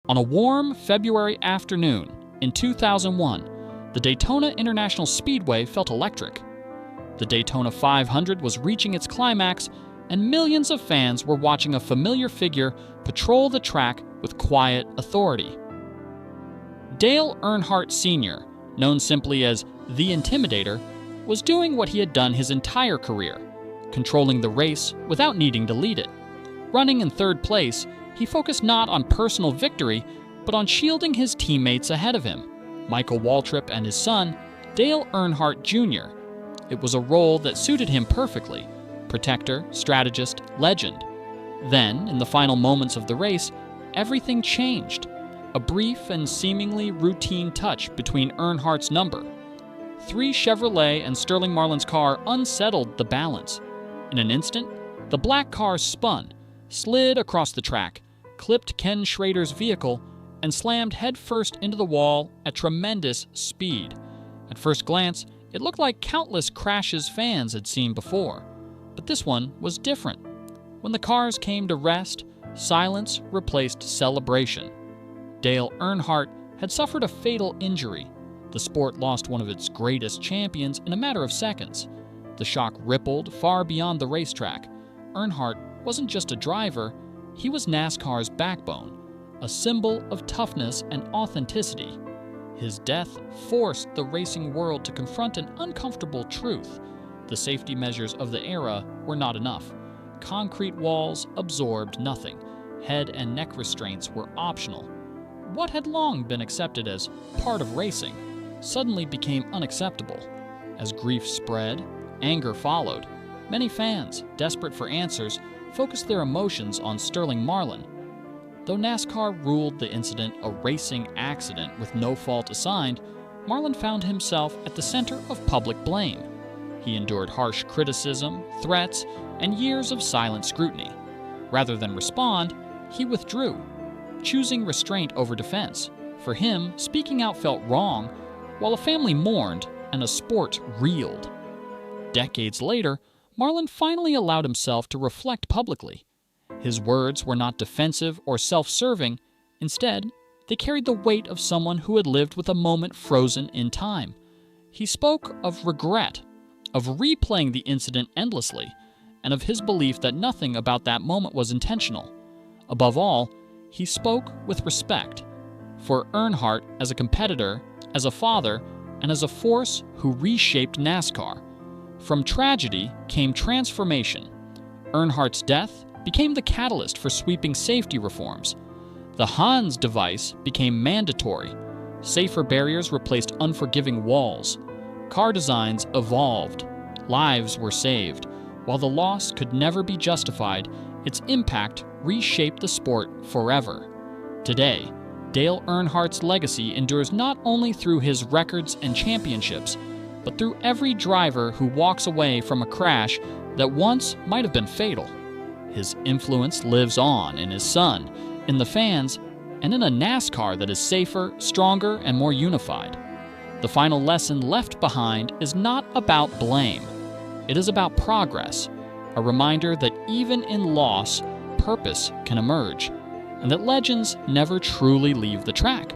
On a warm February afternoon in 2001, the Daytona International Speedway felt electric. The Daytona 500 was reaching its climax, and millions of fans were watching a familiar figure patrol the track with quiet authority. Dale Earnhardt Sr., known simply as the Intimidator, was doing what he had done his entire career, controlling the race without needing to lead it. Running in third place, he focused not on personal victory, but on shielding his teammates ahead of him, Michael Waltrip and his son, Dale Earnhardt Jr. It was a role that suited him perfectly: protector, strategist, legend. Then, in the final moments of the race, everything changed. A brief and seemingly routine touch between Earnhardt's number. 3 Chevrolet and Sterling Marlin's car unsettled the balance. In an instant, the black car spun, slid across the track, clipped Ken Schrader's vehicle, and slammed headfirst into the wall at tremendous speed. At first glance, it looked like countless crashes fans had seen before. But this one was different. When the cars came to rest, silence replaced celebration. Dale Earnhardt had suffered a fatal injury. The sport lost one of its greatest champions in a matter of seconds. The shock rippled far beyond the racetrack. Earnhardt wasn't just a driver, he was NASCAR's backbone, a symbol of toughness and authenticity. His death forced the racing world to confront an uncomfortable truth. The safety measures of the era were not enough. Concrete walls absorbed nothing. Head and neck restraints were optional. What had long been accepted as part of racing suddenly became unacceptable. As grief spread, anger followed. Many fans, desperate for answers, focused their emotions on Sterling Marlin. Though NASCAR ruled the incident a racing accident with no fault assigned, Marlin found himself at the center of public blame. He endured harsh criticism, threats, and years of silent scrutiny. Rather than respond, he withdrew, choosing restraint over defense. For him, speaking out felt wrong, while a family mourned and a sport reeled. Decades later, Marlin finally allowed himself to reflect publicly. His words were not defensive or self-serving. Instead, they carried the weight of someone who had lived with a moment frozen in time. He spoke of regret, of replaying the incident endlessly, and of his belief that nothing about that moment was intentional. Above all, he spoke with respect for Earnhardt as a competitor, as a father, and as a force who reshaped NASCAR. From tragedy came transformation. Earnhardt's death became the catalyst for sweeping safety reforms. The Hans device became mandatory. Safer barriers replaced unforgiving walls. Car designs evolved. Lives were saved. While the loss could never be justified, its impact reshaped the sport forever. Today, Dale Earnhardt's legacy endures not only through his records and championships, but through every driver who walks away from a crash that once might have been fatal. His influence lives on in his son, in the fans, and in a NASCAR that is safer, stronger, and more unified. The final lesson left behind is not about blame. It is about progress, a reminder that even in loss, purpose can emerge, and that legends never truly leave the track.